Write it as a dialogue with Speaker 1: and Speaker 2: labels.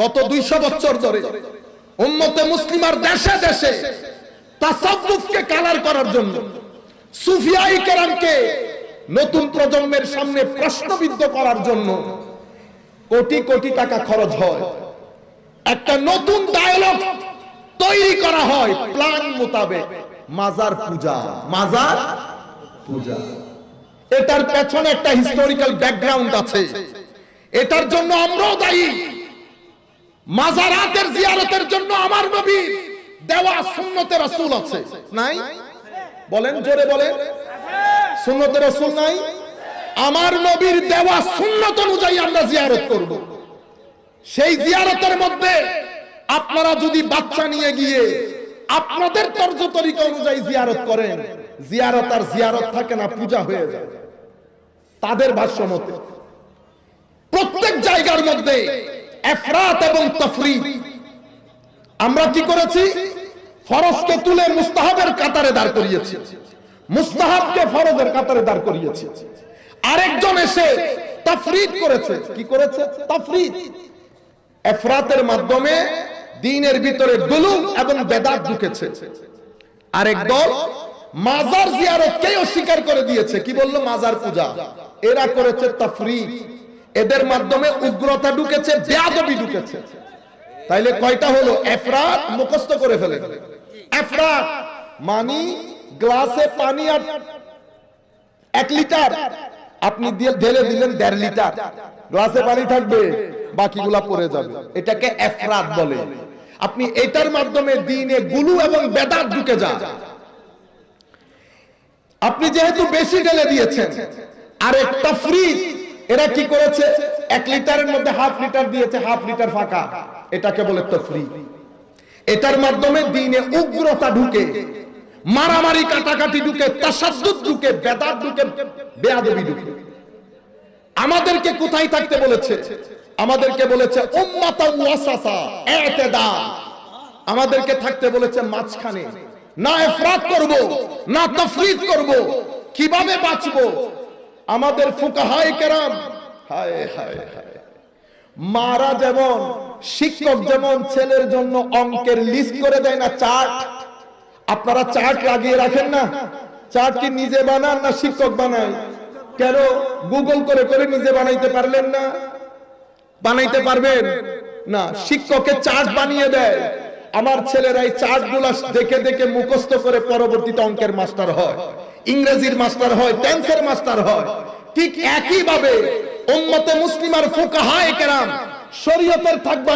Speaker 1: গত 200 বছর ধরে উম্মতে মুসলিমার দেশে দেশে তাসাউফকে কালার করার জন্য, সুফিয়ায়ে কেরামকে নতুন প্রজন্মের সামনে প্রশ্নবিদ্ধ করার জন্য কোটি কোটি টাকা খরচ হয়। একটা নতুন ডায়ালগ তৈরি করা হয় প্ল্যান মোতাবেক। মাজার পূজা, মাজার পূজা, এটার পেছনে একটা হিস্টোরিক্যাল ব্যাকগ্রাউন্ড আছে। এটার জন্য আমরাও দায়ী। মাজারাতের জিয়ারতের জন্য আমার নবীর দেওয়া সুন্নতে রাসূল আছে, নাই? বলেন, জোরে বলেন, সুন্নতে রাসূল নাই? আমার নবীর দেওয়া সুন্নত অনুযায়ী আমরা জিয়ারত করব। সেই জিয়ারতের মধ্যে আপনারা যদি বাচ্চা নিয়ে গিয়ে আপনাদের তর্জ তরিকা অনুযায়ী জিয়ারত করেন, জিয়ারত আর জিয়ারত থাকে না, পূজা হয়ে যায়। তাদের ভাষ্য মতে প্রত্যেক জায়গার মধ্যে ইফরাত এবং তাফরিদ। আমরা কি করেছি? ফরজকে তুলে মুস্তাহাবের কাতারে দাঁড় করিয়েছি, মুস্তাহাবকে ফরজের কাতারে দাঁড় করিয়েছি। আরেকজন এসে তাফরিদ করেছে। কি করেছে? তাফরিদ। ইফরাতের মাধ্যমে দ্বীনের ভিতরে গুলু এবং বেদাত ঢুকেছে। আরেক দল মাজার জিয়ারতকেই অস্বীকার করে দিয়েছে। কি বললো? মাজার পূজা। এরা করেছে তাফরিদ। এদের মাধ্যমে উগ্রতা ঢুকেছে, বেয়াদবি ঢুকেছে। তাইলে কয়টা হলো? ইফরাত মুখস্থ করে ফেলে। ইফরাত মানে গ্লাসে পানি আর 1 লিটার আপনি ঢেলে দিলেন 1.5 লিটার, গ্লাসে পানি থাকবে, বাকিগুলা পড়ে যাবে। এটাকে ইফরাত বলে। আপনি এটার মাধ্যমে দ্বীনে গুলু এবং বেদাত ঢুকে যায়। আপনি যেহেতু বেশি ঢেলে দিয়েছেন। আর এক তাফরিদ, এরা কি করেছে? 1 লিটারের মধ্যে 1/2 লিটার দিয়েছে, 1/2 লিটার ফাঁকা। এটাকে বলে তাফরিদ। এটার মাধ্যমে দ্বীনে উগ্রতা ঢুকে, মারামারি কাটাকাটি ঢুকে, তাসাদ্দুদ ঢুকে, বেদাত ঢুকে, বেয়াদবি ঢুকে। আমাদেরকে কোথায় থাকতে বলেছে? আমাদেরকে বলেছে উম্মাতাও ওয়াসাতা, ইতিদাল। আমাদেরকে থাকতে বলেছে মাঝখানে। না ইফরাত করব, না তাফরিদ করব। কিভাবে বাঁচবো? আমাদের ফুকাহায়ে কেরাম, হায় হায় হায়, মারা যেমন, শিক্ষক যেমন ছেলের জন্য অঙ্কের লিস্ট করে দেয় না, চার্ট। আপনারা চার্ট লাগিয়ে রাখেন না? চার্ট কি নিজে বানান না শিক্ষক বানায়? কেন গুগল করে করে নিজে বানাইতে পারলেন না? বানাইতে পারবেন না? শিক্ষকে চার্ট বানিয়ে দেয়। আমার ছেলেরা এই চার্টগুলো দেখে দেখে মুখস্থ করে পরবর্তীতে অঙ্কের মাস্টার হয়, ইংরেজির মাস্টার হয়, টেন্সের মাস্টার হয়। ঠিক একই ভাবে উম্মতে মুসলিমার ফুকাহায়ে কেরাম শরীয়তের থাকবে